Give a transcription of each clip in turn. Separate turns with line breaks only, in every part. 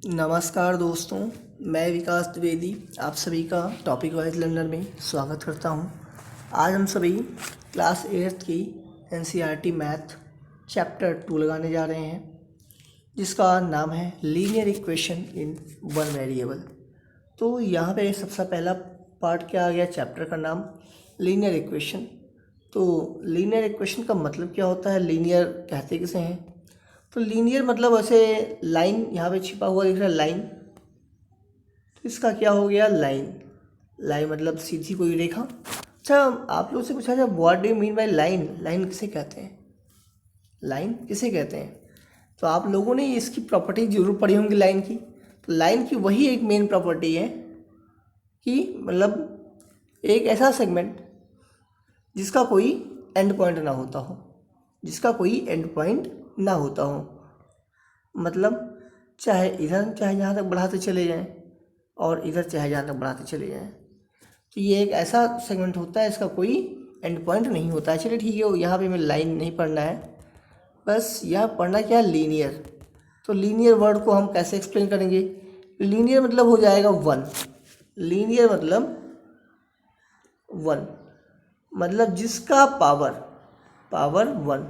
नमस्कार दोस्तों, मैं विकास द्विवेदी आप सभी का टॉपिक वाइज लर्नर में स्वागत करता हूं। आज हम सभी क्लास 8th की एनसीईआरटी मैथ चैप्टर 2 लगाने जा रहे हैं, जिसका नाम है linear equation in one variable. तो यहाँ पे सबसे पहला पार्ट क्या आ गया, चैप्टर का नाम लीनियर इक्वेशन। तो लीनियर इक्वेशन का मतलब क्या होता है, लीनियर कहते किसे हैं? तो लीनियर मतलब ऐसे लाइन, यहाँ पे छिपा हुआ दिख रहा है लाइन, तो इसका क्या हो गया, लाइन। लाइन मतलब सीधी कोई रेखा। अच्छा, आप लोग से पूछा जाए what do you mean by line, line किसे कहते हैं, लाइन किसे कहते हैं? तो आप लोगों ने इसकी प्रॉपर्टी जरूर पढ़ी होंगी लाइन की। तो लाइन की वही एक मेन प्रॉपर्टी है कि मतलब एक ऐसा सेगमेंट जिसका कोई एंड पॉइंट ना होता हो, जिसका कोई एंड पॉइंट ना होता हो, मतलब चाहे इधर चाहे जहाँ तक बढ़ाते चले जाएं और इधर चाहे जहाँ तक बढ़ाते चले जाएं। तो ये एक ऐसा सेगमेंट होता है इसका कोई एंड पॉइंट नहीं होता है। चलिए ठीक है, यहाँ पे हमें लाइन नहीं पढ़ना है, बस यहाँ पढ़ना क्या है, लीनियर। तो लीनियर वर्ड को हम कैसे एक्सप्लेन करेंगे? लीनियर मतलब हो जाएगा वन। लीनियर मतलब वन, मतलब जिसका पावर वन।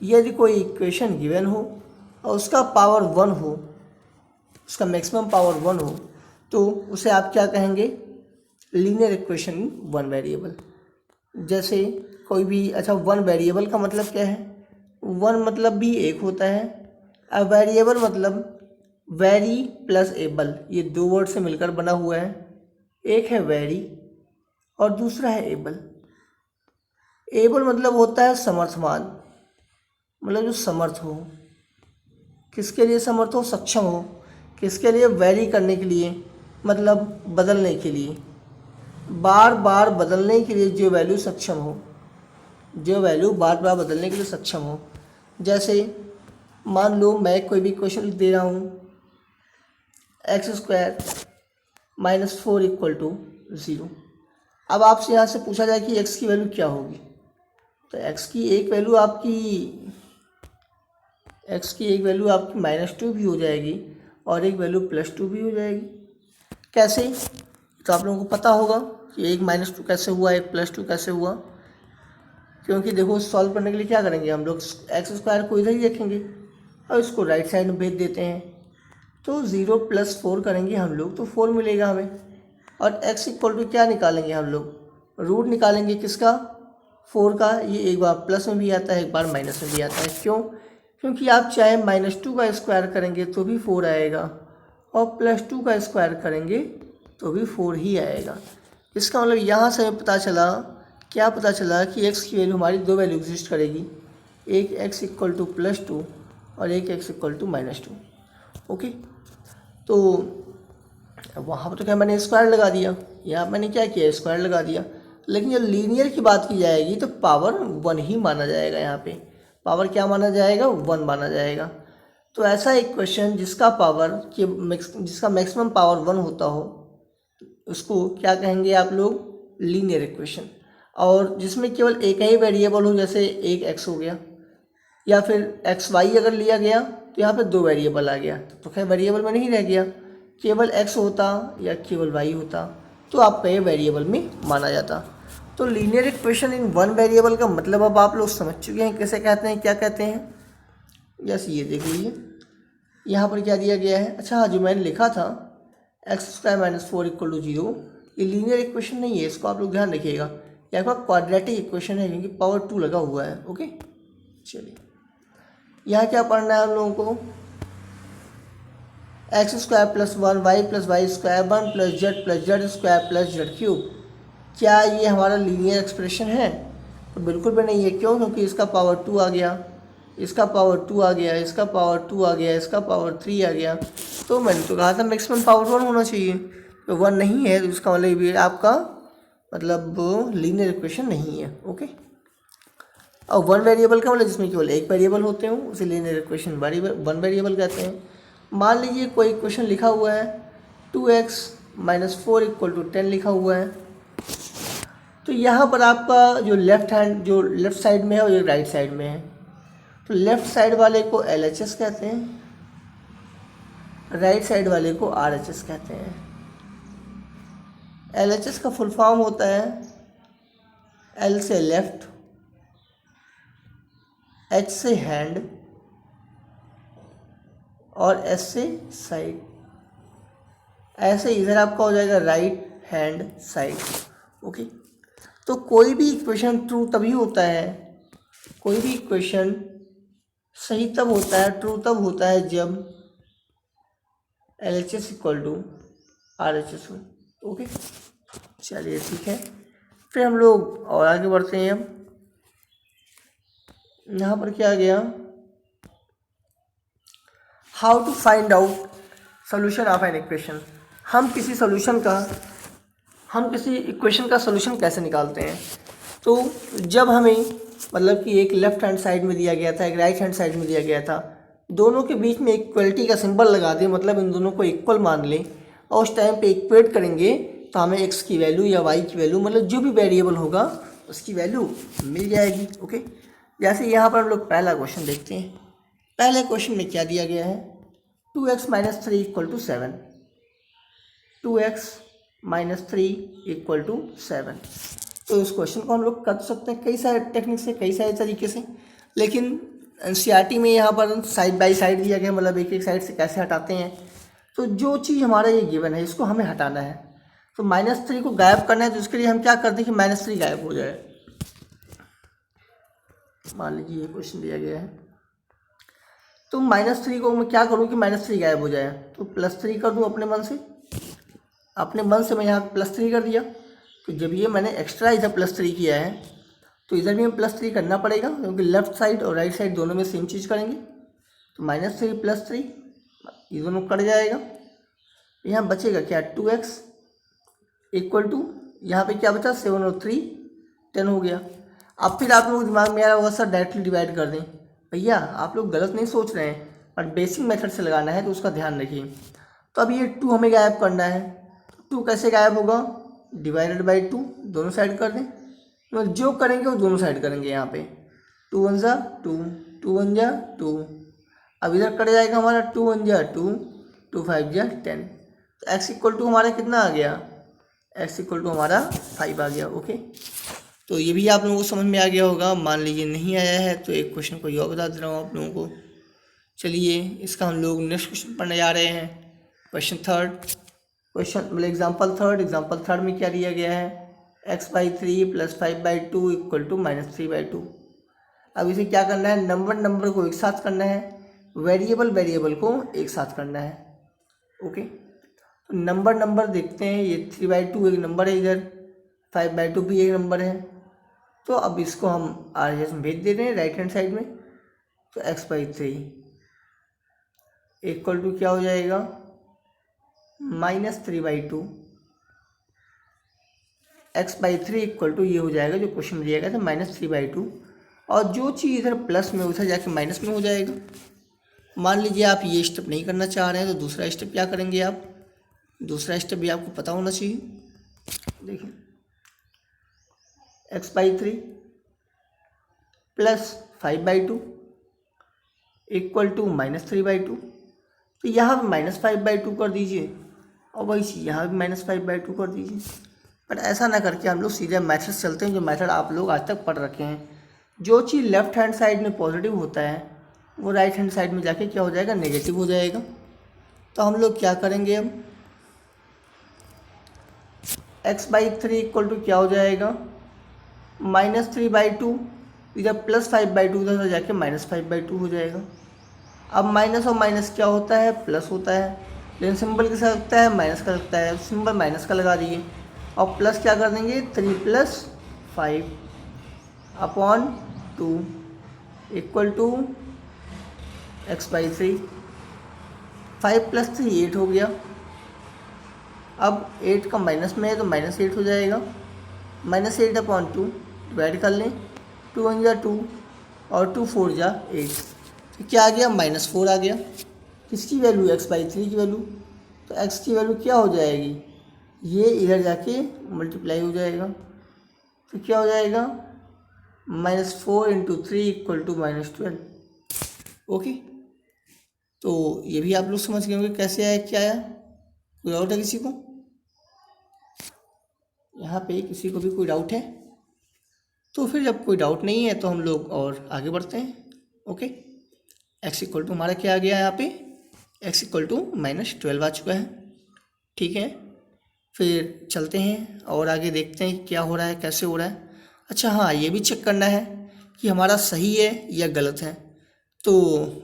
यदि कोई इक्वेशन गिवन हो और उसका पावर वन हो, उसका मैक्सिमम पावर वन हो, तो उसे आप क्या कहेंगे, linear equation in one variable. जैसे कोई भी, अच्छा वन वेरिएबल का मतलब क्या है? वन मतलब भी एक होता है, अब वेरिएबल मतलब वेरी प्लस एबल, ये दो वर्ड से मिलकर बना हुआ है। एक है वेरी और दूसरा है एबल। एबल मतलब होता है समर्थमान, मतलब जो समर्थ हो। किसके लिए समर्थ हो? सक्षम हो। किसके लिए? वेरी करने के लिए, मतलब बदलने के लिए, बार बार बदलने के लिए जो वैल्यू सक्षम हो, जो वैल्यू बार बार बदलने के लिए सक्षम हो। जैसे मान लो मैं कोई भी क्वेश्चन लिख दे रहा हूँ, x² - 4 = 0। अब आपसे यहाँ से पूछा जाए कि x की वैल्यू क्या होगी, तो x की एक वैल्यू आपकी -2 भी हो जाएगी और एक वैल्यू +2 भी हो जाएगी। कैसे? तो आप लोगों को पता होगा कि एक -2 कैसे हुआ, एक +2 कैसे हुआ। क्योंकि देखो, सॉल्व करने के लिए क्या करेंगे हम लोग, x² को इधर ही रखेंगे और इसको राइट साइड में भेज देते हैं। तो 0 + 4 करेंगे हम लोग तो 4 मिलेगा हमें। और x = क्या निकालेंगे हम लोग, रूट निकालेंगे किसका, 4 का। ये एक बार प्लस में भी आता है, एक बार माइनस में भी आता है। क्यों? क्योंकि आप चाहे -2 का स्क्वायर करेंगे तो भी 4 आएगा और +2 का स्क्वायर करेंगे तो भी 4 ही आएगा। इसका मतलब यहाँ से हमें पता चला, क्या पता चला कि x की वैल्यू, हमारी दो वैल्यू एग्जिस्ट करेगी, एक x = +2 और एक x = -2। ओके, तो वहाँ पर तो क्या मैंने स्क्वायर लगा दिया, यहाँ मैंने क्या किया, स्क्वायर लगा दिया। लेकिन जब लीनियर की बात की जाएगी तो पावर वन ही माना जाएगा। यहाँ पे पावर क्या माना जाएगा, वन माना जाएगा। तो ऐसा एक क्वेश्चन जिसका मैक्सिमम पावर वन होता हो, उसको क्या कहेंगे आप लोग, लीनियर इक्वेशन। और जिसमें केवल एक ही वेरिएबल हो, जैसे एक x हो गया, या फिर xy अगर लिया गया तो यहाँ पे दो वेरिएबल आ गया, तो खैर वेरिएबल में नहीं रह गया, केवल x होता या केवल y होता तो आपका ये वेरिएबल में माना जाता। तो linear equation in one variable का मतलब अब आप लोग समझ चुके हैं कैसे कहते हैं, क्या कहते हैं। यस, ये देख लीजिए यहाँ पर क्या दिया गया है। अच्छा हाँ, जो मैंने लिखा था x² - 4 = 0, ये लीनियर इक्वेशन नहीं है, इसको आप लोग ध्यान रखिएगा। यह आपका क्वाड्रेटिक इक्वेशन है क्योंकि पावर 2 लगा हुआ है। ओके, चलिए यहाँ क्या पढ़ना है हम लोगों को, x² + 1 y + y² 1 + z + z² क्या ये हमारा लीनियर एक्सप्रेशन है? तो बिल्कुल भी नहीं है। क्यों? क्योंकि इसका पावर 2 आ गया, इसका पावर 2 आ गया, इसका पावर 2 आ गया, इसका पावर 3 आ गया। तो मैंने तो कहा था मैक्सिमम पावर 1 होना चाहिए, तो 1 नहीं है, तो इसका मतलब ये आपका मतलब लीनियर इक्वेशन नहीं है। ओके, और वन वेरिएबल का मतलब जिसमें केवल एक वेरिएबल होते हो उसे लीनियर इक्वेशन वन वेरिएबल कहते हैं। मान लीजिए कोई इक्वेशन लिखा हुआ है 2x - 4 = 10 लिखा हुआ है, तो यहाँ पर आपका जो लेफ्ट साइड में है और ये राइट साइड में है, तो लेफ्ट साइड वाले को LHS कहते हैं, और राइट साइड वाले को LHS कहते हैं। तो लेफ्ट साइड वाले को LHS कहते हैं और राइट साइड वाले को LHS कहते हैं। तो यहाँ पर आपका जो लेफ्ट हैंड जो लेफ्ट साइड में है और ये राइट साइड में है, तो लेफ्ट साइड वाले को LHS कहते हैं और राइट साइड वाले को LHS कहते हैं। तो यहाँ पर आपका जो लेफ्ट साइड वाले को LHS कहते हैं राइट साइड वाले को RHS कहते हैं। LHS का फुल फॉर्म होता है L से लेफ्ट, H से हैंड और S से साइड। ऐसे इधर आपका हो जाएगा राइट हैंड साइड। ओके, तो कोई भी इक्वेशन ट्रू तभी होता है, कोई भी इक्वेशन सही तब होता है, ट्रू तब होता है जब LHS इक्वल टू RHS हो। ओके, चलिए ठीक है, फिर हम लोग और आगे बढ़ते हैं। अब यहाँ पर क्या आ गया, how to find out solution of an equation. हम किसी इक्वेशन का सोल्यूशन कैसे निकालते हैं। तो जब हमें मतलब कि एक लेफ्ट हैंड साइड में दिया गया था, एक राइट हैंड साइड में दिया गया था, दोनों के बीच में इक्वलिटी का सिंबल लगा दें, मतलब इन दोनों को इक्वल मान लें और उस टाइम पे इक्वेट करेंगे तो हमें x की वैल्यू या y की वैल्यू, मतलब जो भी वेरिएबल होगा उसकी वैल्यू मिल जाएगी। ओके, जैसे यहाँ पर हम लोग पहला क्वेश्चन देखते हैं। पहले क्वेश्चन में क्या दिया गया है, 2x - 3 = 7, 2x - 3 = 7। तो इस क्वेश्चन को हम लोग कर सकते हैं कई सारे टेक्निक से, कई सारे तरीके से, लेकिन NCERT में यहाँ पर साइड बाय साइड दिया गया, मतलब एक एक साइड से कैसे हटाते हैं। तो जो चीज़ हमारा ये गिवन है इसको हमें हटाना है, तो -3 को गायब करना है। तो इसके लिए हम क्या करते हैं कि -3 गायब हो जाए। मान लीजिए ये क्वेश्चन दिया गया है, तो -3 को मैं क्या करूँ कि -3 गायब हो जाए, तो +3 कर दूँ अपने मन से। मैं यहाँ +3 कर दिया। तो जब ये मैंने एक्स्ट्रा इधर +3 किया है तो इधर भी हमें +3 करना पड़ेगा, क्योंकि लेफ्ट साइड और राइट साइड दोनों में सेम चीज़ करेंगे। तो -3 + 3 ये दोनों कट जाएगा। यहाँ बचेगा क्या, 2x = यहाँ पे क्या बचा, 7 और 3 10 हो गया। अब फिर आप लोग दिमाग में आ रहा होगा सर डायरेक्टली डिवाइड कर दें। भैया आप लोग गलत नहीं सोच रहे हैं, पर बेसिक मेथड से लगाना है तो उसका ध्यान रखिए। तो अब ये 2 हमें गायब करना है, 2 कैसे गायब होगा, /2 दोनों साइड कर दें। तो जो करेंगे वो दोनों साइड करेंगे। यहाँ पे 2 1 जा 2, 2 1 जा 2, अब इधर कट जाएगा हमारा 2 1 जा 2, 2 5 जा 10। तो x = हमारा कितना आ गया, x = हमारा 5 आ गया। ओके, तो ये भी आप लोगों को समझ में आ गया होगा। मान लीजिए नहीं आया है तो एक क्वेश्चन को और बता दे रहा हूँ आप लोगों को। चलिए इसका हम लोग नेक्स्ट क्वेश्चन पढ़ने जा रहे हैं। एग्जाम्पल थर्ड में क्या दिया गया है, x/3 + 5/2 = -3/2। अब इसे क्या करना है, नंबर को एक साथ करना है, वेरिएबल को एक साथ करना है। ओके, तो नंबर देखते हैं। ये 3/2 एक नंबर है, इधर 5/2 भी एक नंबर है। तो अब इसको हम RHS में भेज दे रहे हैं राइट हैंड साइड में। तो x/3 = क्या हो जाएगा, -3/2। x/3 = ये हो जाएगा जो क्वेश्चन में दिया गया था, -3/2। और जो चीज़ इधर प्लस में उधर जाके माइनस में हो जाएगा। मान लीजिए आप ये स्टेप नहीं करना चाह रहे हैं तो दूसरा स्टेप क्या करेंगे आप, दूसरा स्टेप भी आपको पता होना चाहिए। देखिए x/3 + 5/2 = -3/2। तो यहाँ पर -5/2 कर दीजिए और वही चीज़ यहाँ भी -5/2 कर दीजिए। पर ऐसा ना करके हम लोग सीधे मैथड चलते हैं, जो मैथड आप लोग आज तक पढ़ रखे हैं। जो चीज़ लेफ्ट हैंड साइड में पॉजिटिव होता है वो राइट हैंड साइड में जाके क्या हो जाएगा, नेगेटिव हो जाएगा। तो हम लोग क्या करेंगे, अब x/3 = क्या हो जाएगा, -3/2, इधर +5/2 उधर जाके -5/2 हो जाएगा। अब माइनस और माइनस क्या होता है, प्लस होता है, लेकिन सिंबल किसका लगता है, माइनस का लगता है। सिंबल माइनस का लगा दिए और प्लस क्या कर देंगे, 3 + 5/2 = x/3। 5 + 3 8 हो गया। अब 8 का माइनस में है तो -8 हो जाएगा। -8/2 डिवाइड कर लें, 2 1 जा 2 और 2 4 जा 8। तो क्या आ गया, -4 आ गया। किसकी वैल्यू, x/3 की वैल्यू। तो x की वैल्यू क्या हो जाएगी, ये इधर जाके मल्टीप्लाई हो जाएगा। तो क्या हो जाएगा, -4 × 3 = -12। ओके, तो ये भी आप लोग समझ गए होंगे कैसे आया क्या आया। कोई डाउट है किसी को? यहाँ पे किसी को भी कोई डाउट है? तो फिर जब कोई डाउट नहीं है तो हम लोग और आगे बढ़ते हैं। ओके, एक्स इक्वल टू हमारा क्या आ गया यहाँ पे? एक्स इक्वल टू -12 आ चुका है। ठीक है, फिर चलते हैं और आगे देखते हैं क्या हो रहा है, कैसे हो रहा है। अच्छा हाँ, ये भी चेक करना है कि हमारा सही है या गलत है। तो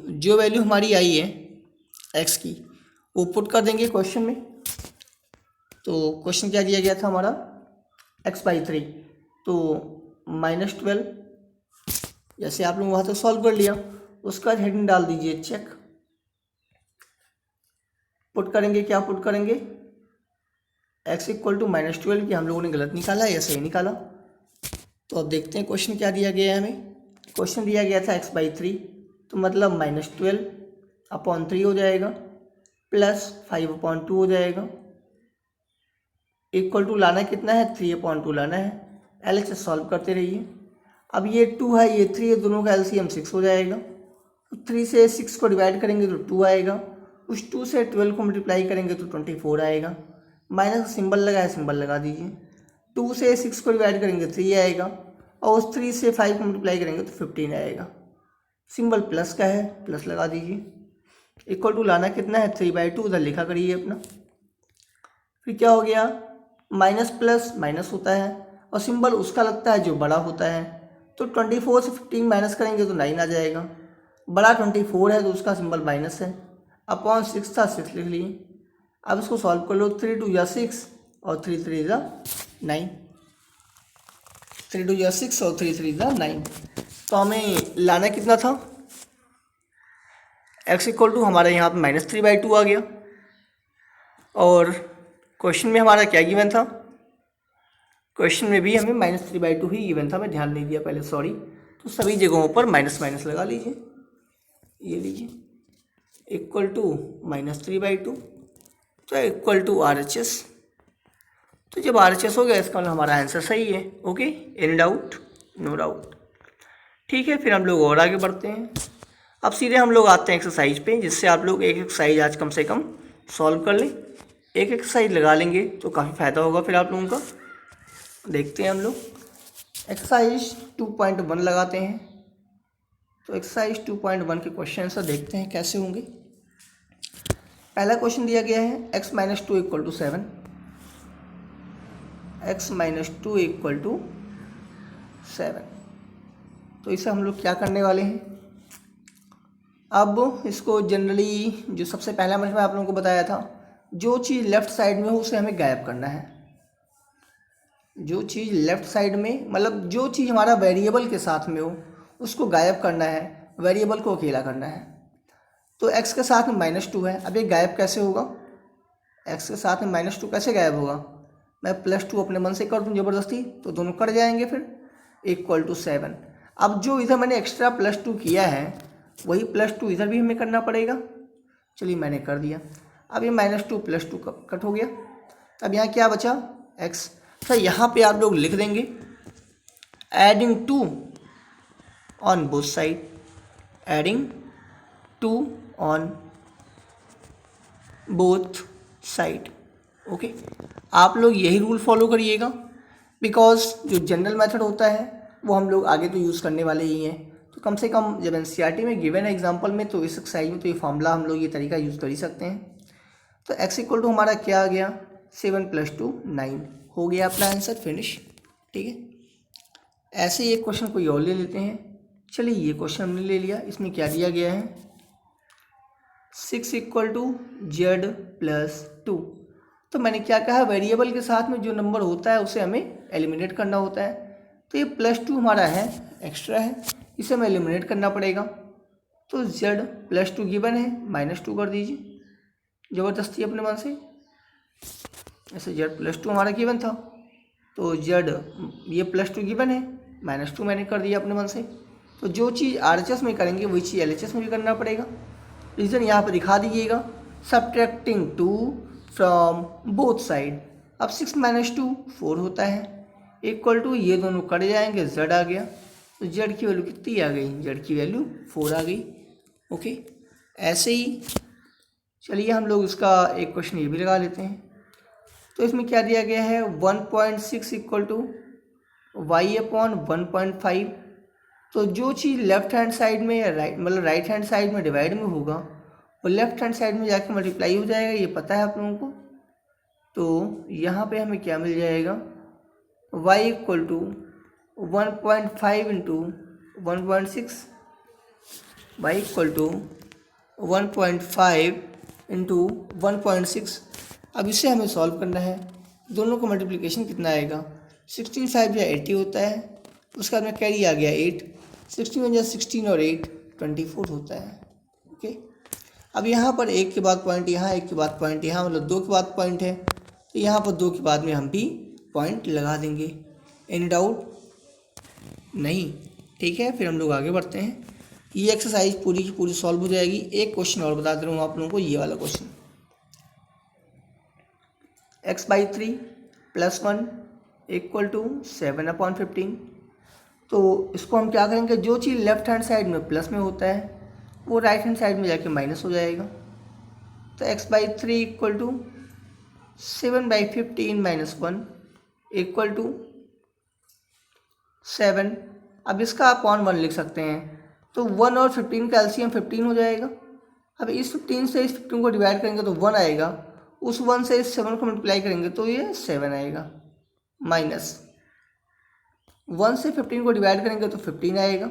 जो वैल्यू हमारी आई है एक्स की, वो पुट कर देंगे क्वेश्चन में। तो क्वेश्चन क्या दिया गया था हमारा? x/3, तो -12। जैसे आप लोग वहाँ तक सॉल्व कर लिया, उसका हेडिंग डाल दीजिए चेक। पुट करेंगे, क्या पुट करेंगे? x इक्वल टू -12 की हम लोगों ने गलत निकाला या सही निकाला। तो अब देखते हैं क्वेश्चन क्या दिया गया है हमें। क्वेश्चन दिया गया था x/3, तो मतलब -12/3 हो जाएगा, प्लस 5/2 हो जाएगा, इक्वल टू लाना कितना है? 3/2 लाना है। LHS सॉल्व करते रहिए। अब ये 2 है, ये 3 है, दोनों का LCM 6 हो जाएगा। 3 से 6 को डिवाइड करेंगे तो 2 आएगा, उस 2 से 12 को मल्टीप्लाई करेंगे तो 24 आएगा। माइनस सिंबल लगा है, सिंबल लगा दीजिए। 2 से 6 को डिवाइड करेंगे 3 आएगा, और उस 3 से 5 को मल्टीप्लाई करेंगे तो 15 आएगा। सिंबल प्लस का है, प्लस लगा दीजिए। इक्वल टू लाना कितना है? 3/2, उधर लिखा करिए अपना। फिर क्या हो गया? माइनस प्लस माइनस होता है, और सिंबल उसका लगता है जो बड़ा होता है। तो 24 से 15 माइनस करेंगे तो 9 आ जाएगा। बड़ा 24 है तो उसका सिंबल माइनस है। अपॉन 6 था, 6 लिख लिए। अब इसको सॉल्व कर लो। 3 2 या 6 और 3 3 जा 9। 3 2 या 6 और 3 3 जा 9। तो हमें लाना कितना था? x इक्वल टू हमारा यहाँ पे -3/2 आ गया। और क्वेश्चन में हमारा क्या गिवन था? क्वेश्चन में भी हमें -3/2 ही गिवन था, मैं ध्यान नहीं दिया पहले, सॉरी। तो सभी जगहों पर माइनस माइनस लगा लीजिए। ये लीजिए इक्वल टू -3/2, तो इक्वल टू RHS। तो जब RHS हो गया इसका मतलब हमारा आंसर सही है। Okay, any doubt? No doubt. ठीक है, फिर हम लोग और आगे बढ़ते हैं। अब सीधे हम लोग आते हैं एक्सरसाइज पे, जिससे आप लोग एक एक्सरसाइज आज कम से कम सॉल्व कर लें। एक एक्सरसाइज लगा लेंगे तो काफ़ी फ़ायदा होगा फिर आप लोगों का। देखते हैं हम लोग एक्सरसाइज 2.1 लगाते हैं। तो एक्सरसाइज 2.1 के क्वेश्चन आंसर देखते हैं कैसे होंगे। पहला क्वेश्चन दिया गया है x-2 equal to 7। x-2 equal to 7। तो इसे हम लोग क्या करने वाले हैं? अब इसको जनरली जो सबसे पहला मैंने आप लोगों को बताया था, जो चीज़ लेफ़्ट साइड में हो उसे हमें गायब करना है। जो चीज़ लेफ़्ट साइड में, मतलब जो चीज़ हमारा वेरिएबल के साथ में हो उसको गायब करना है, वेरिएबल को अकेला करना है। तो x के साथ में -2 है। अब ये गायब कैसे होगा? x के साथ में -2 कैसे गायब होगा? मैं +2 अपने मन से कर दूँ ज़बरदस्ती तो दोनों कट जाएंगे, फिर इक्वल टू 7। अब जो इधर मैंने एक्स्ट्रा +2 किया है वही +2 इधर भी हमें करना पड़ेगा। चलिए मैंने कर दिया। अब ये -2 +2 कट हो गया। अब यहाँ क्या बचा? x। तो यहाँ पे आप लोग लिख देंगे adding 2 on both side, adding 2 on both side. Okay, आप लोग यही रूल फॉलो करिएगा, बिकॉज जो जनरल मेथड होता है वो हम लोग आगे तो यूज़ करने वाले ही हैं। तो कम से कम जब NCERT में गिवन है एग्जाम्पल में, तो इस एक्सरसाइज में तो ये फॉर्मूला हम लोग ये तरीका यूज़ कर ही सकते हैं। तो x इक्वल टू हमारा क्या आ गया? 7 + 2 9 हो गया अपना आंसर, फिनिश। ठीक है, ऐसे ही एक क्वेश्चन कोई और ले लेते हैं। चलिए ये क्वेश्चन हमने ले लिया। इसमें क्या दिया गया है? 6 इक्वल टू Z + 2। तो मैंने क्या कहा? वेरिएबल के साथ में जो नंबर होता है उसे हमें एलिमिनेट करना होता है। तो ये +2 हमारा है, एक्स्ट्रा है, इसे हमें एलिमिनेट करना पड़ेगा। तो Z + 2 गिवन है, -2 कर दीजिए ज़बरदस्ती अपने मन से। ऐसे Z + 2 हमारा गिवन था, तो Z ये +2 गिवन है, -2 मैंने कर दिया अपने मन से। तो जो चीज़ RHS में करेंगे वही चीज़ LHS में भी करना पड़ेगा। रीज़न यहाँ पर दिखा दीजिएगा, सब्ट्रैक्टिंग 2 फ्रॉम बोथ साइड। अब 6 - 2 4 होता है, इक्वल टू ये दोनों कट जाएंगे, Z आ गया। तो Z की वैल्यू कितनी आ गई? Z की वैल्यू 4 आ गई। ओके, ऐसे ही चलिए हम लोग इसका एक क्वेश्चन ये भी लगा लेते हैं। तो इसमें क्या दिया गया है, 1.6 इक्वल टू वाई अपॉन 1.5। तो जो चीज़ लेफ्ट हैंड साइड में या राइट हैंड साइड में डिवाइड में होगा वो लेफ्ट हैंड साइड में जाके मल्टीप्लाई हो जाएगा, ये पता है आप लोगों को। तो यहाँ पे हमें क्या मिल जाएगा, y equal to 1.5 into 1.6, y equal to 1.5 into 1.6। अब इसे हमें सॉल्व करना है। दोनों का मल्टीप्लिकेशन कितना आएगा, 16 5 या 80 होता है, उसका में कैरी आ गया 8, 16 या 16 और 8 24 होता है। ओके, अब यहाँ पर एक के बाद पॉइंट, यहाँ एक के बाद पॉइंट, यहाँ मतलब दो के बाद पॉइंट है, तो यहाँ पर दो के बाद में हम भी पॉइंट लगा देंगे। Any doubt? नहीं, ठीक है। फिर हम लोग आगे बढ़ते हैं। ये एक्सरसाइज पूरी की पूरी सॉल्व हो जाएगी। एक क्वेश्चन और बता दे रहा हूँ आप लोगों को, ये वाला क्वेश्चन, x/3 + 1 इक्वल टू 7/15। तो इसको हम क्या करेंगे, जो चीज़ लेफ्ट हैंड साइड में प्लस में होता है वो राइट हैंड साइड में जाके माइनस हो जाएगा। तो x/3 equal to 7/15 - 1 equal to 7। अब इसका अपॉन 1 लिख सकते हैं, तो 1 और 15 का एलसीएम 15 हो जाएगा। अब इस 15 से इस 15 को डिवाइड करेंगे तो 1 आएगा, उस 1 से इस 7 को मल्टीप्लाई करेंगे तो ये 7 आएगा, माइनस 1 से 15 को डिवाइड करेंगे तो 15 आएगा।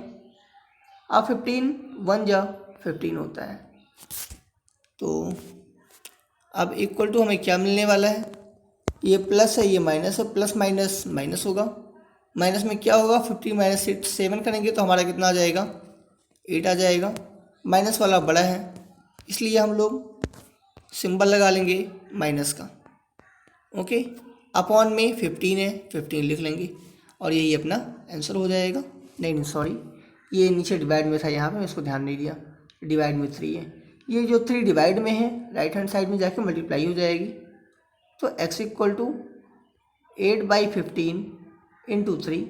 अब 15 1 जा 15 होता है। तो अब इक्वल टू हमें क्या मिलने वाला है, ये प्लस है ये माइनस है, प्लस माइनस माइनस होगा, माइनस में क्या होगा, 15 - 7 करेंगे तो हमारा कितना आ जाएगा, 8 आ जाएगा। माइनस वाला बड़ा है इसलिए हम लोग सिंबल लगा लेंगे माइनस का। ओके, अपॉन में 15 है, 15 लिख लेंगे और यही अपना आंसर हो जाएगा। नहीं सॉरी, ये नीचे डिवाइड में था, यहाँ पे मैं इसको ध्यान नहीं दिया, डिवाइड में 3 है। ये जो 3 डिवाइड में है राइट हैंड साइड में जाके मल्टीप्लाई हो जाएगी। तो x इक्वल टू 8/15 इंटू 3,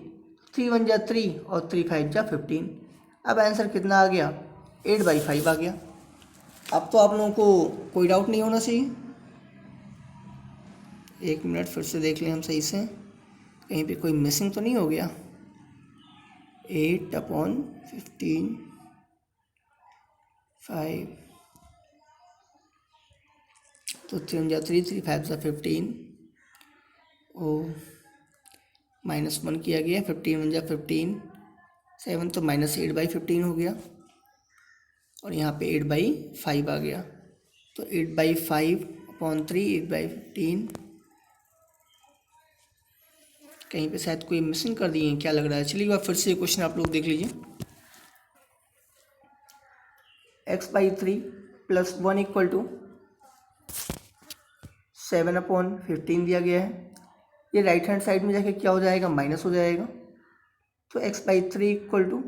3 1 जा 3 और 3 5 जा 15। अब आंसर कितना आ गया, 8/5 आ गया। अब तो आप लोगों को कोई डाउट नहीं होना चाहिए। एक मिनट फिर से देख लें हम सही से, कहीं पे कोई मिसिंग तो नहीं हो गया। 8/15 5, तो 3 जा 3, 3 5 जा 15, ओ -1 किया गया, 15 1 जा 15, 7 तो -8/15 हो गया और यहाँ पे 8/5 आ गया। तो 8/5/3 8/15, कहीं पे शायद कोई मिसिंग कर दिए हैं, क्या लग रहा है। चलिए फिर से क्वेश्चन आप लोग देख लीजिए। x/3 + 1 इक्वल टू 7/15 दिया गया है। ये राइट हैंड साइड में जाके क्या हो जाएगा, माइनस हो जाएगा। तो x/3 इक्वल टू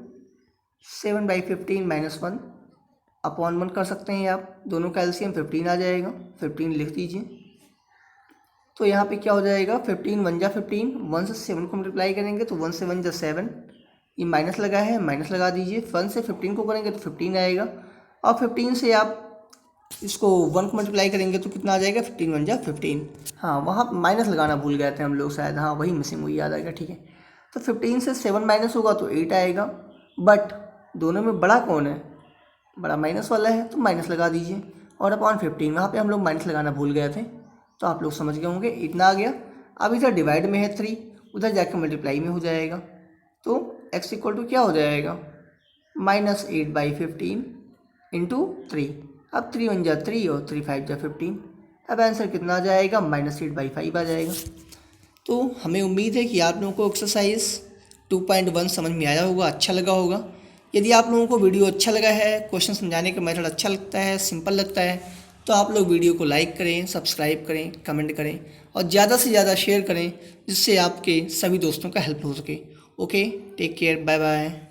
7/15 - 1 अपॉन 1 कर सकते हैं आप, दोनों का एलसीएम 15 आ जाएगा, 15 लिख दीजिए। तो यहाँ पे क्या हो जाएगा, 15 1 जा 15, 1 से 7 को मल्टीप्लाई करेंगे तो 1 से 1 जा 7, ये माइनस लगा है, माइनस लगा दीजिए। 1 से 15 को करेंगे तो 15 आएगा और 15 से आप इसको 1 को मल्टीप्लाई करेंगे तो कितना आ जाएगा, 15 1 जा 15। हाँ, वहाँ माइनस लगाना भूल गए थे हम लोग शायद, हाँ वही मिसिंग हुई, याद आएगा, ठीक है। तो 15 से 7 माइनस होगा तो 8 आएगा, बट दोनों में बड़ा कौन है, बड़ा माइनस वाला है, तो माइनस लगा दीजिए। और अपॉन 15 वहाँ पे हम लोग माइनस लगाना भूल गए थे, तो आप लोग समझ गए होंगे, इतना आ गया। अब इधर डिवाइड में है 3, उधर जाके मल्टीप्लाई में हो जाएगा। तो x इक्वल टू क्या हो जाएगा, -8/15 इंटू 3। अब 3 1 जा 3 और 3 5 जा 15। अब आंसर कितना आ जाएगा, -8/5 आ जाएगा। तो हमें उम्मीद है कि आप लोगों को एक्सरसाइज 2.1 समझ में आया होगा, अच्छा लगा होगा। यदि आप लोगों को वीडियो अच्छा लगा है, क्वेश्चन समझाने का मेथड अच्छा लगता है, सिंपल लगता है, तो आप लोग वीडियो को लाइक करें, सब्सक्राइब करें, कमेंट करें और ज़्यादा से ज़्यादा शेयर करें, जिससे आपके सभी दोस्तों का हेल्प हो सके। Okay, take care, bye bye.